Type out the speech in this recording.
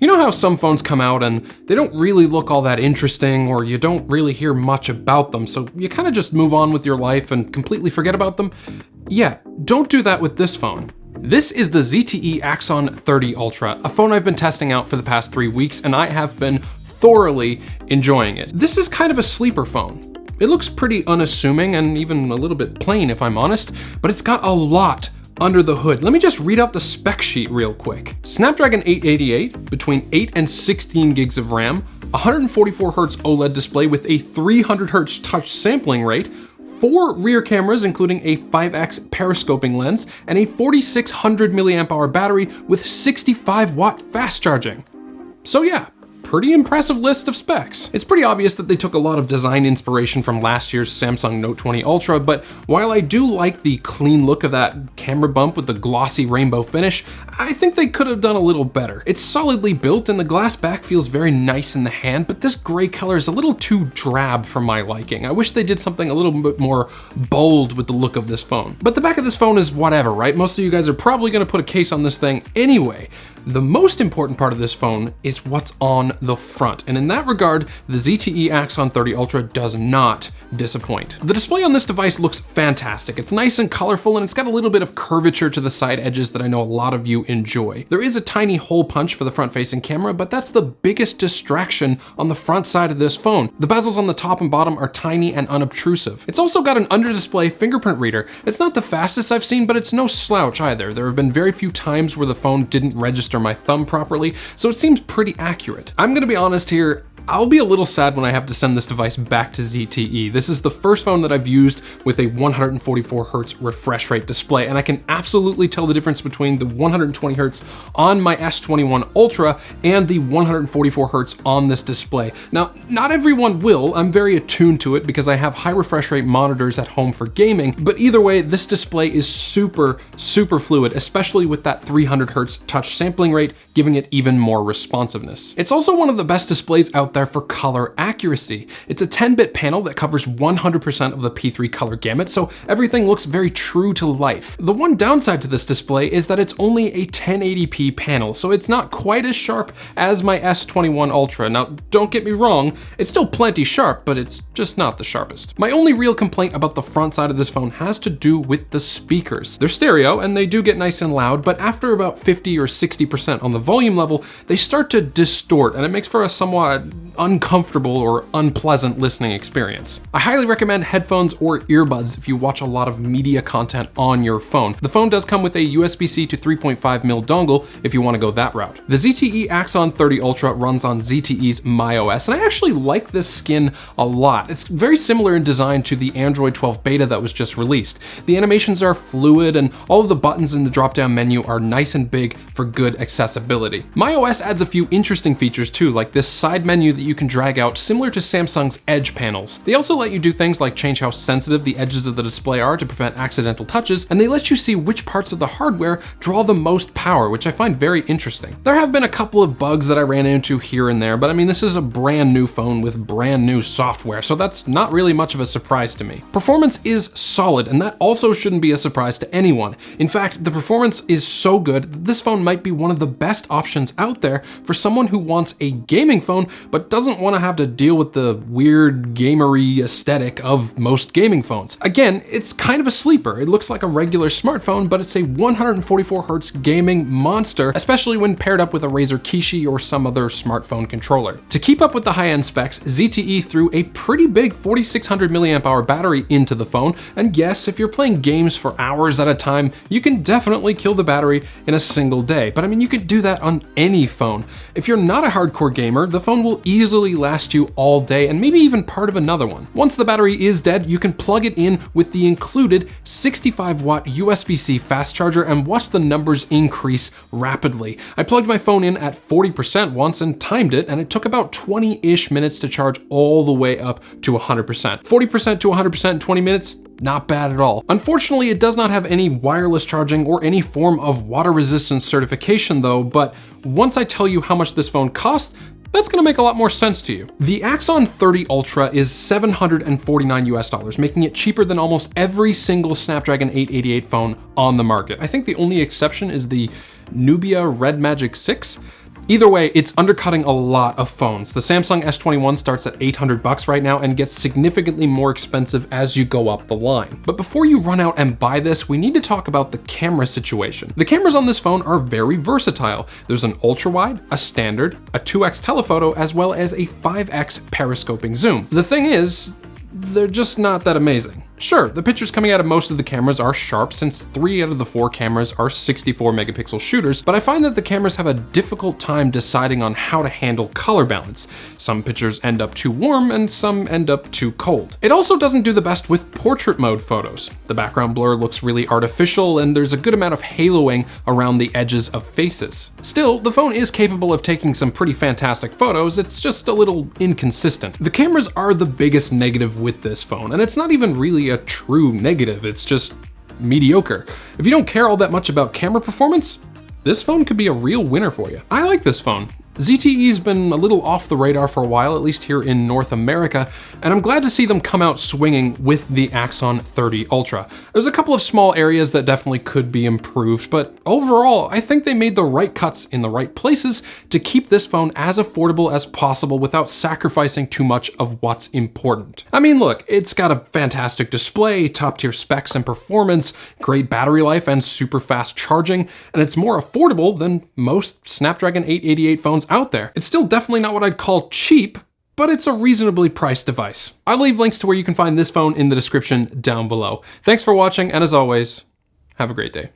You know how some phones come out and they don't really look all that interesting, or you don't really hear much about them, so you kind of just move on with your life and completely forget about them? Yeah, don't do that with this phone. This is the ZTE Axon 30 Ultra, a phone I've been testing out for the past 3 weeks, and I have been thoroughly enjoying it. This is kind of a sleeper phone. It looks pretty unassuming and even a little bit plain if I'm honest, but it's got a lot under the hood. Let me just read out the spec sheet real quick. Snapdragon 888, between 8 and 16 gigs of RAM, 144 Hz OLED display with a 300 Hz touch sampling rate, 4 rear cameras including a 5x periscoping lens, and a 4600 mAh battery with 65 watt fast charging. So yeah, pretty impressive list of specs. It's pretty obvious that they took a lot of design inspiration from last year's Samsung Note 20 Ultra, but while I do like the clean look of that camera bump with the glossy rainbow finish, I think they could have done a little better. It's solidly built and the glass back feels very nice in the hand, but this gray color is a little too drab for my liking. I wish they did something a little bit more bold with the look of this phone. But the back of this phone is whatever, right? Most of you guys are probably gonna put a case on this thing anyway. The most important part of this phone is what's on the front, and in that regard, the ZTE Axon 30 Ultra does not disappoint. The display on this device looks fantastic. It's nice and colorful, and it's got a little bit of curvature to the side edges that I know a lot of you enjoy. There is a tiny hole punch for the front-facing camera, but that's the biggest distraction on the front side of this phone. The bezels on the top and bottom are tiny and unobtrusive. It's also got an under-display fingerprint reader. It's not the fastest I've seen, but it's no slouch either. There have been very few times where the phone didn't register my thumb properly, so it seems pretty accurate. I'm gonna be honest here, I'll be a little sad when I have to send this device back to ZTE. This is the first phone that I've used with a 144 Hz refresh rate display, and I can absolutely tell the difference between the 120 Hz on my S21 Ultra and the 144 Hz on this display. Now, not everyone will. I'm very attuned to it because I have high refresh rate monitors at home for gaming, but either way, this display is super fluid, especially with that 300 Hz touch sampling rate, giving it even more responsiveness. It's also one of the best displays out there for color accuracy. It's a 10-bit panel that covers 100% of the P3 color gamut, so everything looks very true to life. The one downside to this display is that it's only a 1080p panel, so it's not quite as sharp as my S21 Ultra. Now, don't get me wrong, it's still plenty sharp, but it's just not the sharpest. My only real complaint about the front side of this phone has to do with the speakers. They're stereo, and they do get nice and loud, but after about 50 or 60% on the volume level, they start to distort, and it makes for a somewhat uncomfortable or unpleasant listening experience. I highly recommend headphones or earbuds if you watch a lot of media content on your phone. The phone does come with a USB-C to 3.5mm dongle if you want to go that route. The ZTE Axon 30 Ultra runs on ZTE's MyOS, and I actually like this skin a lot. It's very similar in design to the Android 12 beta that was just released. The animations are fluid, and all of the buttons in the drop-down menu are nice and big for good accessibility. MyOS adds a few interesting features too, like this side menu that you can drag out, similar to Samsung's Edge panels. They also let you do things like change how sensitive the edges of the display are to prevent accidental touches, and they let you see which parts of the hardware draw the most power, which I find very interesting. There have been a couple of bugs that I ran into here and there, but I mean, this is a brand new phone with brand new software, so that's not really much of a surprise to me. Performance is solid, and that also shouldn't be a surprise to anyone. In fact, the performance is so good that this phone might be one of the best options out there for someone who wants a gaming phone, but doesn't want to have to deal with the weird gamery aesthetic of most gaming phones. Again, it's kind of a sleeper. It looks like a regular smartphone, but it's a 144 Hz gaming monster, especially when paired up with a Razer Kishi or some other smartphone controller. To keep up with the high-end specs, ZTE threw a pretty big 4600 mAh battery into the phone, and yes, if you're playing games for hours at a time, you can definitely kill the battery in a single day, but I mean, you could do that on any phone. If you're not a hardcore gamer, the phone will easily last you all day and maybe even part of another one. Once the battery is dead, you can plug it in with the included 65-watt USB-C fast charger and watch the numbers increase rapidly. I plugged my phone in at 40% once and timed it, and it took about 20-ish minutes to charge all the way up to 100%. 40% to 100% in 20 minutes? Not bad at all. Unfortunately, it does not have any wireless charging or any form of water resistance certification though, but once I tell you how much this phone costs, that's gonna make a lot more sense to you. The Axon 30 Ultra is $749 US, making it cheaper than almost every single Snapdragon 888 phone on the market. I think the only exception is the Nubia Red Magic 6. Either way, it's undercutting a lot of phones. The Samsung S21 starts at $800 right now and gets significantly more expensive as you go up the line. But before you run out and buy this, we need to talk about the camera situation. The cameras on this phone are very versatile. There's an ultra-wide, a standard, a 2x telephoto, as well as a 5x periscoping zoom. The thing is, they're just not that amazing. Sure, the pictures coming out of most of the cameras are sharp since 3 out of the 4 cameras are 64 megapixel shooters, but I find that the cameras have a difficult time deciding on how to handle color balance. Some pictures end up too warm and some end up too cold. It also doesn't do the best with portrait mode photos. The background blur looks really artificial and there's a good amount of haloing around the edges of faces. Still, the phone is capable of taking some pretty fantastic photos, it's just a little inconsistent. The cameras are the biggest negative with this phone, and it's not even really a true negative, it's just mediocre. If you don't care all that much about camera performance, this phone could be a real winner for you. I like this phone. ZTE's been a little off the radar for a while, at least here in North America, and I'm glad to see them come out swinging with the Axon 30 Ultra. There's a couple of small areas that definitely could be improved, but overall, I think they made the right cuts in the right places to keep this phone as affordable as possible without sacrificing too much of what's important. I mean, look, it's got a fantastic display, top-tier specs and performance, great battery life, and super fast charging, and it's more affordable than most Snapdragon 888 phones out there. It's still definitely not what I'd call cheap, but it's a reasonably priced device. I'll leave links to where you can find this phone in the description down below. Thanks for watching, and as always, have a great day.